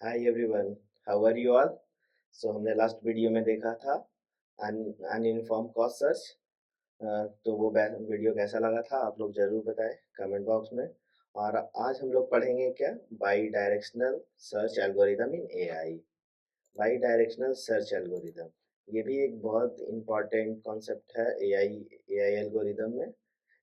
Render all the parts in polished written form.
Hi everyone, how are you all. So हमने last video में देखा था अनइन्फॉर्म कॉज सर्च। तो वो वीडियो कैसा लगा था आप लोग जरूर बताएं कमेंट बॉक्स में। और आज हम लोग पढ़ेंगे क्या, by directional search algorithm in AI. By directional search algorithm ये भी एक बहुत इंपॉर्टेंट कॉन्सेप्ट है एआई एआई एल्गोरिदम में,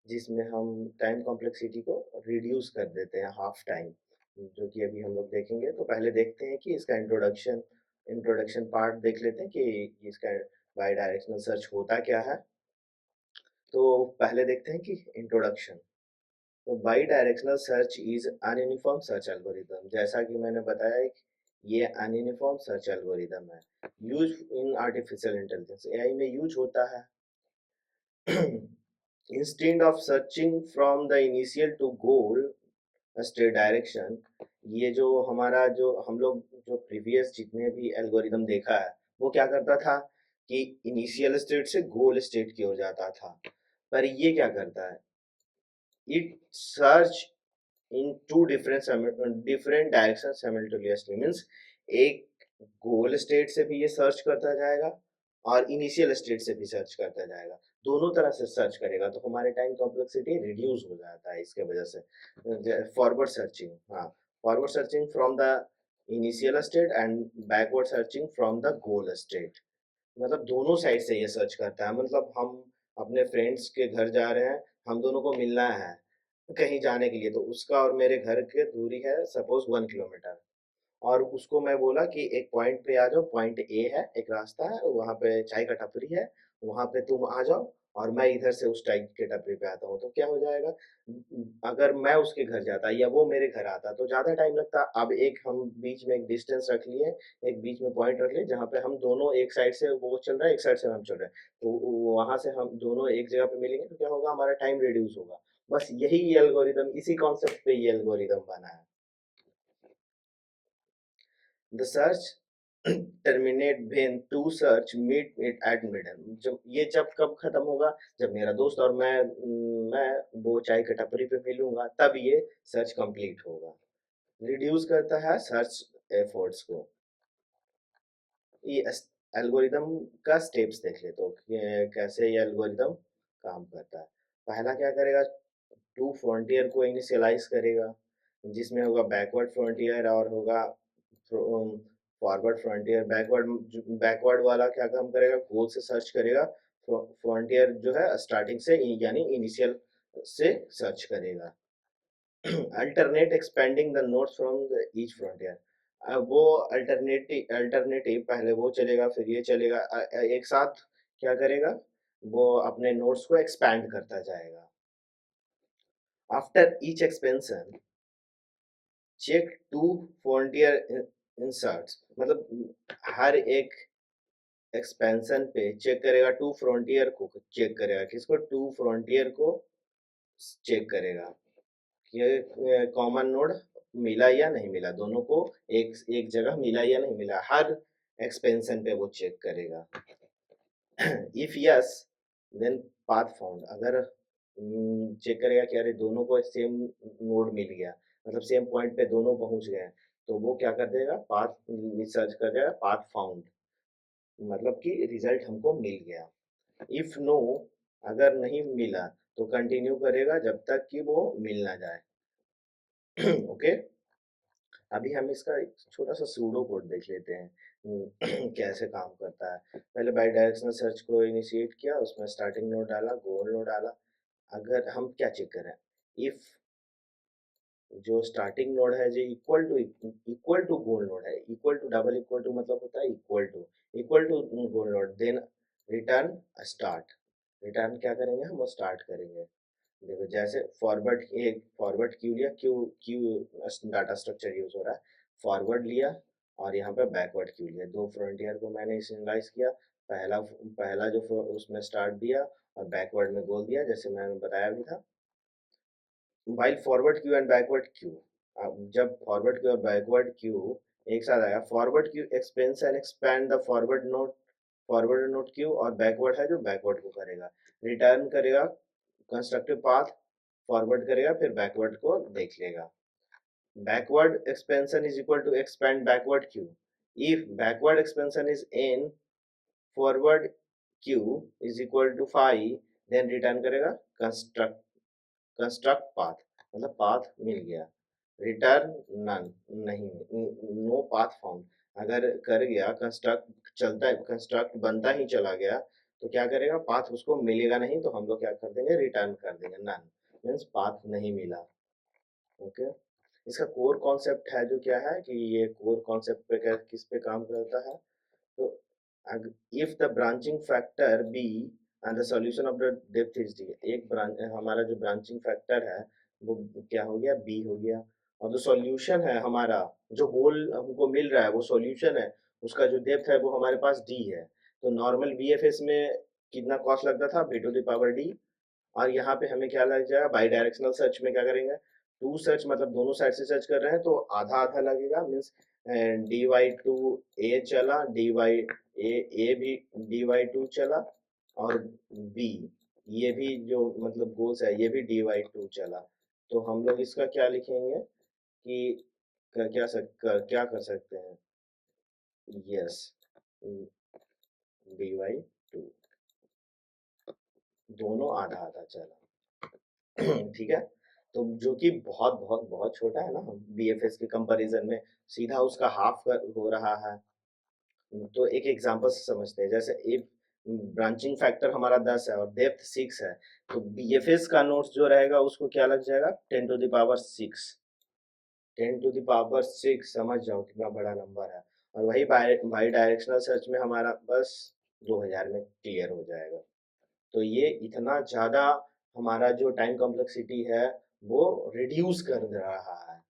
जिसमें हम टाइम कॉम्प्लेक्सिटी को रिड्यूस कर देते हैं हाफ टाइम, जो कि अभी हम लोग देखेंगे। तो पहले देखते हैं कि इसका इंट्रोडक्शन पार्ट देख लेते हैं कि इसका बाई डायरेक्शनल सर्च होता क्या है। तो पहले देखते हैं कि इंट्रोडक्शन। तो bidirectional search is uninformed search algorithm, जैसा कि मैंने बताया है कि ये अनयूनिफॉर्म सर्च एल्गोरिदम है, use in artificial intelligence AI में यूज होता है। instead of searching from the initial to goal state direction, ये जो हमारा जो हम लोग जो प्रीवियस जितने भी एल्गोरिदम देखा है वो क्या करता था कि इनिशियल स्टेट से गोल स्टेट की हो जाता था। पर ये क्या करता है, it search in two different direction simultaneously, means एक गोल स्टेट से भी ये सर्च करता जाएगा और इनिशियल स्टेट से भी सर्च करता जाएगा, दोनों तरह से सर्च करेगा। तो हमारे टाइम कॉम्प्लेक्सिटी रिड्यूस हो जाता है इसके वजह से। फॉरवर्ड सर्चिंग, हाँ, forward searching from the initial state and backward searching from the goal state, मतलब दोनों साइड से ये सर्च करता है। मतलब हम अपने फ्रेंड्स के घर जा रहे हैं, हम दोनों को मिलना है कहीं जाने के लिए, तो उसका और मेरे घर की दूरी है सपोज 1 किलोमीटर, और उसको मैं बोला कि एक पॉइंट पे आ जाओ, पॉइंट ए है, एक रास्ता है वहां पे चाय का टपरी है, वहां पे तुम आ जाओ और मैं इधर से उस टाइप के टपरी पे आता हूँ। तो क्या हो जाएगा, अगर मैं उसके घर जाता या वो मेरे घर आता तो ज्यादा टाइम लगता। अब एक हम बीच में एक डिस्टेंस रख लिए, एक बीच में पॉइंट रख लिए जहाँ पे हम दोनों, एक साइड से वो चल रहा है एक साइड से हम चल रहे हैं, तो वहां से हम दोनों एक जगह पे मिलेंगे तो क्या होगा, हमारा टाइम रिड्यूस होगा। बस यही एल्गोरिदम, इसी कॉन्सेप्ट पे ये एल्गोरिदम बना है। The search terminate when two search meet it at middle, जब कब खत्म होगा, जब मेरा दोस्त और मैं वो चाय की टपरी पे मिलूंगा, तब ये सर्च कंप्लीट होगा। रिड्यूस करता है सर्च एफर्ट्स को। ये एल्गोरिदम का स्टेप्स देख ले तो कैसे ये एल्गोरिदम काम करता है। पहला क्या करेगा, टू फ्रंटियर को इनिशियलाइज करेगा, जिसमें होगा बैकवर्ड फ्रंटियर और होगा फॉरवर्ड फ्रंटियर। बैकवर्ड वाला क्या काम करेगा, गोल से सर्च करेगा, फ्रंटियर जो है स्टार्टिंग से यानी इनिशियल से सर्च करेगा। Alternate expanding the notes from each frontier, वो अल्टरनेटिव पहले वो चलेगा फिर ये चलेगा, एक साथ क्या करेगा, वो अपने नोट्स को एक्सपैंड करता जाएगा। After each expansion check two frontier inserts, मतलब हर एक एक्सपेंशन पे चेक करेगा, टू फ्रंटियर को चेक करेगा, किसको, टू फ्रंटियर को चेक करेगा कि कॉमन नोड मिला या नहीं मिला, दोनों को एक एक जगह मिला या नहीं मिला, हर एक्सपेंशन पे वो चेक करेगा। If yes then path found, अगर चेक करेगा कि अरे दोनों को सेम नोड मिल गया, मतलब सेम पॉइंट पे दोनों पहुंच गए, तो वो क्या कर देगा, पाथ सर्च कर देगा, पाथ फाउंड, मतलब कि रिजल्ट हमको मिल गया। इफ नो, अगर नहीं मिला तो कंटिन्यू करेगा जब तक कि वो मिल ना जाए। ओके, अभी हम इसका एक छोटा सा सूडो कोड देख लेते हैं, कैसे काम करता है। पहले बाई डायरेक्शनल सर्च को इनिशिएट किया, उसमें स्टार्टिंग नोड डाला, गोल नोड डाला। अगर हम क्या चेक करें, इफ जो स्टार्टिंग नोड है जो इक्वल टू गोल नोड है, equal to double equal to मतलब होता है equal to goal node, then return start. Return क्या करेंगे, हम स्टार्ट करेंगे। देखो जैसे फॉरवर्ड क्यू लिया, queue queue data structure use हो रहा है, फॉरवर्ड लिया और यहाँ पे बैकवर्ड क्यू लिया, दो फ्रंटियर को मैंने इनिशियलाइज किया। पहला पहला जो उसमें स्टार्ट दिया और बैकवर्ड में गोल दिया, जैसे मैंने बताया भी था। While forward Q and backward Q, जब फॉरवर्ड क्यू और बैकवर्ड क्यू एक साथ आया, forward Q expense and expand the forward note Q, और बैकवर्ड है जो बैकवर्ड को करेगा, रिटर्न करेगा कंस्ट्रक्टिव पाथ, फॉरवर्ड करेगा फिर बैकवर्ड को देख लेगा। backward expansion is equal to expand backward q. If backward expansion is n, forward q is equal to phi, then return करेगा कंस्ट्रक्ट पाथ, मतलब पाथ मिल गया। रिटर्न नन, नहीं, नो पाथ फाउंड। अगर कर गया कंस्ट्रक्ट, चलता है कंस्ट्रक्ट बनता ही चला गया, तो क्या करेगा, पाथ उसको मिलेगा नहीं, तो हम लोग क्या कर देंगे, रिटर्न कर देंगे नन, मीन्स पाथ नहीं मिला। ओके, इसका कोर कॉन्सेप्ट है जो क्या है कि ये कोर कॉन्सेप्ट पे किस पे काम करता है, तो if the branching factor b and the solution of the depth is d, एक ब्रांच हमारा जो ब्रांचिंग फैक्टर है वो क्या हो गया, b हो गया, और जो सॉल्यूशन है हमारा, जो होल हमको मिल रहा है वो सॉल्यूशन है, उसका जो डेप्थ है वो हमारे पास d है। तो नॉर्मल बीएफएस में कितना कॉस्ट लगता था, b to the power d, और यहाँ पे हमें क्या लग जाएगा, बाई डायरेक्शनल सर्च में क्या करेंगे, टू सर्च मतलब दोनों साइड से सर्च कर रहे हैं तो आधा आधा लगेगा, मीन्स डी वाई टू ए चला, डी वाई ए भी डी वाई टू चला, और बी ये भी जो मतलब गोल्स है ये भी डी वाई टू चला। तो हम लोग इसका क्या लिखेंगे कि क्या कर सकते हैं, यस, डी वाई टू, दोनों आधा आधा चला। ठीक है, तो जो कि बहुत बहुत बहुत छोटा है ना बीएफएस के कंपैरिजन में, सीधा उसका हाफ हो रहा है। तो एक एग्जांपल से समझते हैं, जैसे इफ ब्रांचिंग फैक्टर हमारा 10 है और डेप्थ 6 है, तो बीएफएस का नोट्स जो रहेगा उसको क्या लग जाएगा, 10 to the power 6, 10 to the power 6, समझ जाओ कितना बड़ा नंबर है। और वही बाई डायरेक्शनल सर्च में हमारा बस 2000 में क्लियर हो जाएगा। तो ये इतना ज्यादा हमारा जो टाइम कॉम्प्लेक्सिटी है वो रिड्यूस कर रहा है।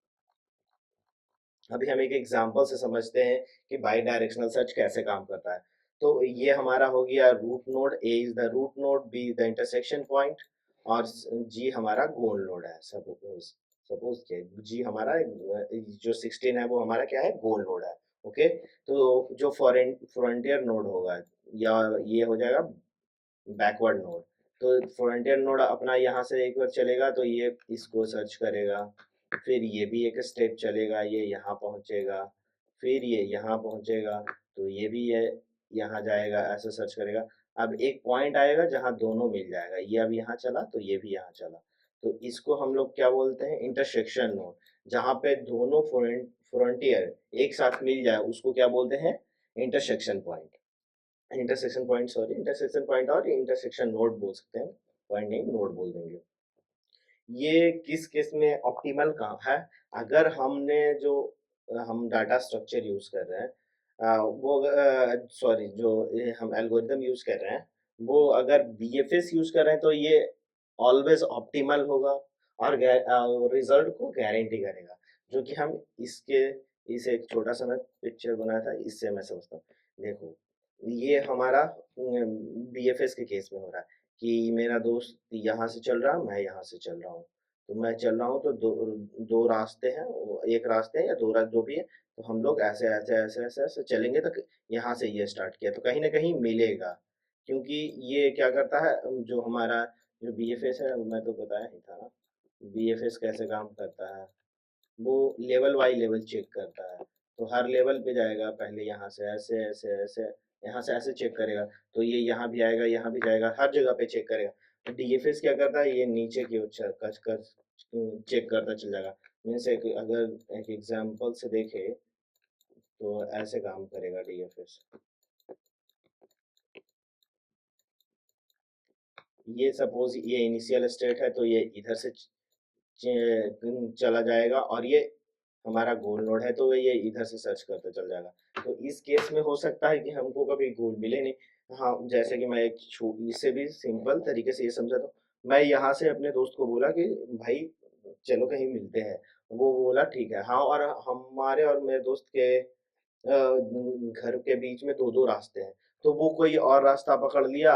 अभी हम एक एग्जांपल से समझते हैं कि बाई डायरेक्शनल सर्च कैसे काम करता है। तो ये हमारा हो गया root node, A is the root node, B the intersection point, और जी हमारा गोल नोड है। सपोज सपोज के जी हमारा जो 16 है वो हमारा क्या है, गोल नोड है। ओके, तो जो फ्रंटियर नोड होगा या ये हो जाएगा बैकवर्ड नोड। तो फ्रंटियर नोड अपना यहाँ से एक बार चलेगा तो ये इसको सर्च करेगा, फिर ये भी एक स्टेप चलेगा, ये यहाँ पहुँचेगा, फिर ये यहाँ पहुँचेगा, तो ये भी ये यहाँ जाएगा, ऐसे सर्च करेगा। अब एक पॉइंट आएगा जहाँ दोनों मिल जाएगा, ये अब यहाँ चला तो ये भी यहाँ चला, तो इसको हम लोग क्या बोलते हैं, इंटरसेक्शन नोड। जहाँ पे दोनों फ्रंटियर एक साथ मिल जाए उसको क्या बोलते हैं, intersection point. Intersection point, sorry, intersection point और इंटरसेक्शन नोड बोल सकते हैं, पॉइंट नहीं, नोड बोल देंगे। ये किस केस में ऑप्टिमल काम है, अगर हमने जो हम डाटा स्ट्रक्चर यूज कर रहे हैं, वो सॉरी जो ये हम एल्गोरिदम यूज कर रहे हैं वो अगर बीएफएस यूज कर रहे हैं तो ये ऑलवेज ऑप्टिमल होगा और रिजल्ट को गारंटी करेगा। जो कि हम इसके इसे एक छोटा सा मैं पिक्चर बनाया था, इससे मैं समझता हूँ। देखो, ये हमारा बीएफएस के केस में हो रहा है कि मेरा दोस्त यहाँ से चल रहा, मैं यहाँ से चल रहा हूँ, तो मैं चल रहा हूँ तो दो दो रास्ते हैं, एक रास्ते है या दो रास्ते जो भी है, तो हम लोग ऐसे ऐसे ऐसे ऐसे ऐसे चलेंगे तक यहाँ से ये स्टार्ट किया तो कहीं ना कहीं मिलेगा। क्योंकि ये क्या करता है, जो हमारा जो बीएफएस है, मैं तो बताया ही था ना बीएफएस कैसे काम करता है, वो लेवल बाई लेवल चेक करता है। तो हर लेवल पे जाएगा, पहले यहाँ से ऐसे ऐसे ऐसे, यहाँ से ऐसे चेक करेगा, तो ये यहाँ भी आएगा, यहाँ भी जाएगा, हर जगह पे चेक करेगा। तो डीएफएस क्या करता है, ये नीचे की ओर कच कर चेक करता चल जाएगा। मीन्स एक अगर एक एग्जांपल से देखे तो ऐसे काम करेगा डीएफएस। ये सपोज ये इनिशियल स्टेट है तो ये इधर से चला जाएगा, और ये हमारा गोल नोड है तो ये इधर से सर्च करते चल जाएगा। तो इस केस में हो सकता है कि हमको कभी गोल मिले नहीं। हाँ, जैसे कि मैं एक इससे भी सिंपल तरीके से ये समझा दो, मैं यहाँ से अपने दोस्त को बोला कि भाई चलो कहीं मिलते हैं, वो बोला ठीक है। हाँ, और हमारे और मेरे दोस्त के घर के बीच में दो दो रास्ते हैं, तो वो कोई और रास्ता पकड़ लिया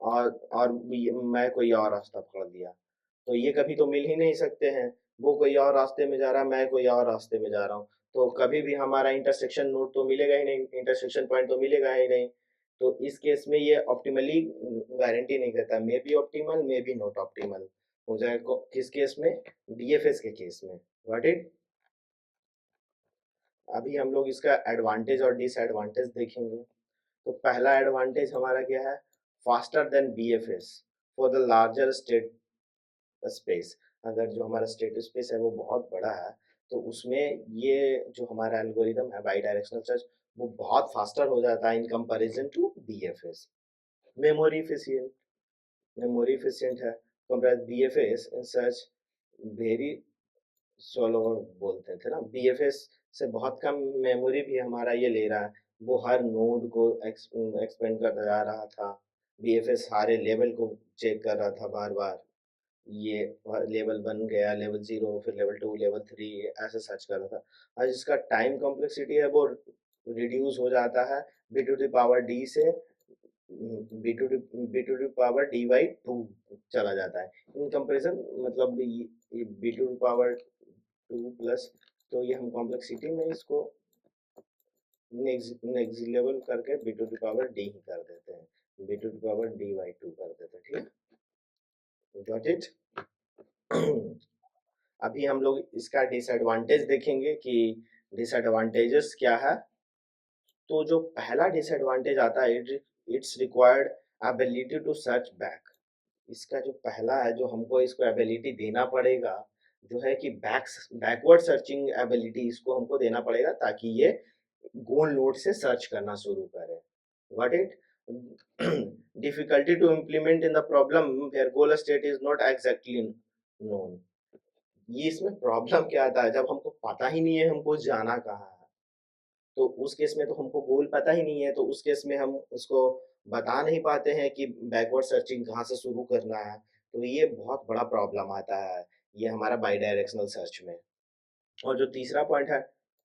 और मैं कोई और रास्ता पकड़ लिया, तो ये कभी तो मिल ही नहीं सकते हैं। वो कोई और रास्ते में जा रहा है, मैं कोई और रास्ते में जा रहा हूँ, तो कभी भी हमारा इंटरसेक्शन नोड तो मिलेगा ही नहीं, इंटरसेक्शन पॉइंट तो मिलेगा ही नहीं। तो इस केस में ये ऑप्टिमली गारंटी नहीं करता, may be optimal may be not optimal हो जाए किस केस में, डीएफएस के केस में। Got it. अभी हम लोग इसका एडवांटेज और डिसएडवांटेज देखेंगे। तो पहला एडवांटेज हमारा क्या है, faster than BFS for the larger state space. अगर जो हमारा स्टेट स्पेस है वो बहुत बड़ा है, तो उसमें ये जो हमारा एल्गोरिदम है बाई डायरेक्शनल सर्च, वो बहुत फास्टर हो जाता है in comparison to BFS. Memory efficient, memory efficient है compare BFS in search very सोलो बोलते थे ना, बीएफएस से बहुत कम मेमोरी भी हमारा ये ले रहा है, वो हर नोड को एक्सपेंड करता जा रहा था। बीएफएस सारे लेवल को चेक कर रहा था बार बार, ये लेवल 1 गया, लेवल 0, फिर लेवल 2, लेवल 3, ऐसे सर्च कर रहा था। आज इसका टाइम कॉम्प्लेक्सिटी है वो रिड्यूस हो जाता है B to the power D से B to the power D by 2 चला जाता है इन कंपेरिजन, मतलब B to the power 2 plus, तो ये हम कॉम्प्लेक्सिटी में इसको नेग्जिलेबल करके B to the power D ही कर देते हैं, B to the power D by 2 कर देते हैं, ठीक है, गॉट इट। अभी हम लोग इसका डिसएडवांटेज देखेंगे कि डिसएडवांटेजेस क्या है। तो जो पहला डिसएडवांटेज आता है, it's required ability to search back. इसका जो पहला है, जो हमको इसको एबिलिटी देना पड़ेगा, जो है कि बैकवर्ड सर्चिंग एबिलिटी इसको हमको देना पड़ेगा, ताकि ये गोल नोड से सर्च करना शुरू करे। What it difficulty to implement in the problem where goal state is not exactly known. ये इसमें प्रॉब्लम क्या आता है, जब हमको पता ही नहीं है हमको जाना कहाँ है, तो उस केस में तो हमको गोल पता ही नहीं है, तो उस केस में हम उसको बता नहीं पाते हैं कि बैकवर्ड सर्चिंग कहाँ से शुरू करना है। तो ये बहुत बड़ा प्रॉब्लम आता है ये हमारा बाई डायरेक्शनल सर्च में। और जो तीसरा पॉइंट है,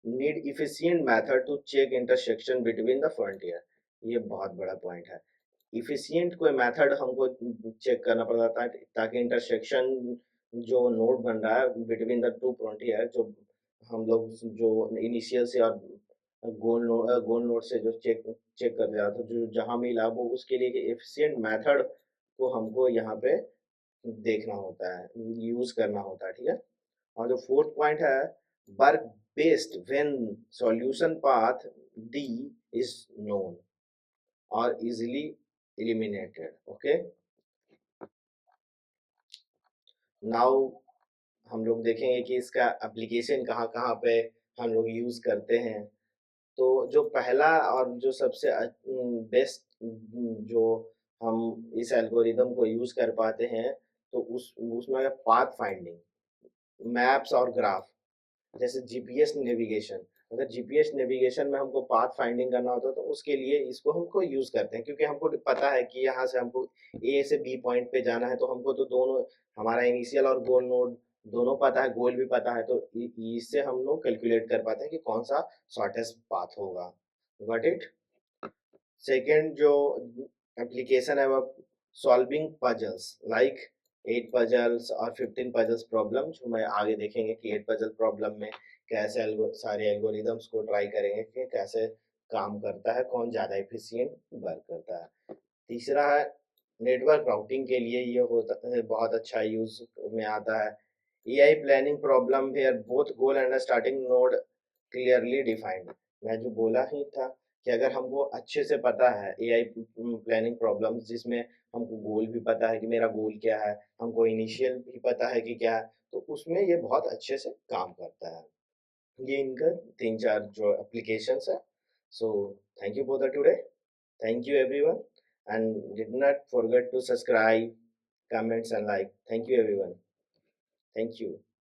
need efficient method to check intersection between the frontier. ये बहुत बड़ा पॉइंट है, इफिशिएंट कोई मेथड हमको चेक करना पड़ता है ताकि इंटरसेक्शन जो नोड बन रहा है बिटवीन द टू फ्रंटियर, जो हम लोग जो इनिशियल से और गोल नोड से जो चेक चेक कर रहा था, जो जहाँ मिला वो उसके लिए एफिशिएंट मेथड को हमको यहाँ पे देखना होता है, यूज करना होता है, ठीक है। और जो फोर्थ पॉइंट है, work based when solution path D is known और इजीली eliminated, ओके। नाउ हम लोग देखेंगे कि इसका एप्लीकेशन कहाँ कहाँ पे हम लोग यूज करते हैं। तो जो पहला और जो सबसे बेस्ट जो हम इस एल्गोरिदम को यूज कर पाते हैं, तो उस उसमें पाथ फाइंडिंग, मैप्स और ग्राफ, जैसे जीपीएस नेविगेशन। अगर जीपीएस नेविगेशन में हमको पाथ फाइंडिंग करना होता है, तो उसके लिए इसको हमको यूज करते हैं, क्योंकि हमको पता है कि यहाँ से हमको ए से बी पॉइंट पे जाना है, तो हमको तो दोनों, हमारा इनिशियल और गोल नोड दोनों पता है, गोल भी पता है, तो इससे हम लोग कैलकुलेट कर पाते हैं कि कौन सा शॉर्टेस्ट पाथ होगा। Got it. सेकेंड जो एप्लीकेशन है वो सॉल्विंग पजल्स, लाइक 8 पजल्स और 15 पजल्स प्रॉब्लम, जो मैं आगे देखेंगे कि 8 पजल प्रॉब्लम में कैसे सारे एल्गोरिदम्स को ट्राई करेंगे कि कैसे काम करता है, कौन ज़्यादा एफिशिएंट वर्क करता है। तीसरा है नेटवर्क राउटिंग के लिए ये होता है, बहुत अच्छा यूज में आता है। AI planning problem where both goal and starting node clearly defined. मैं जो बोला ही था कि अगर हमको अच्छे से पता है एआई प्लानिंग प्रॉब्लम्स, जिसमें हमको गोल भी पता है कि मेरा गोल क्या है, हमको इनिशियल भी पता है कि क्या है, तो उसमें ये बहुत अच्छे से काम करता है। ये इनका 3-4 जो एप्लीकेशंस है। So thank you for the today, thank you everyone, and did not forget to subscribe, comments and like. Thank you everyone. Thank you.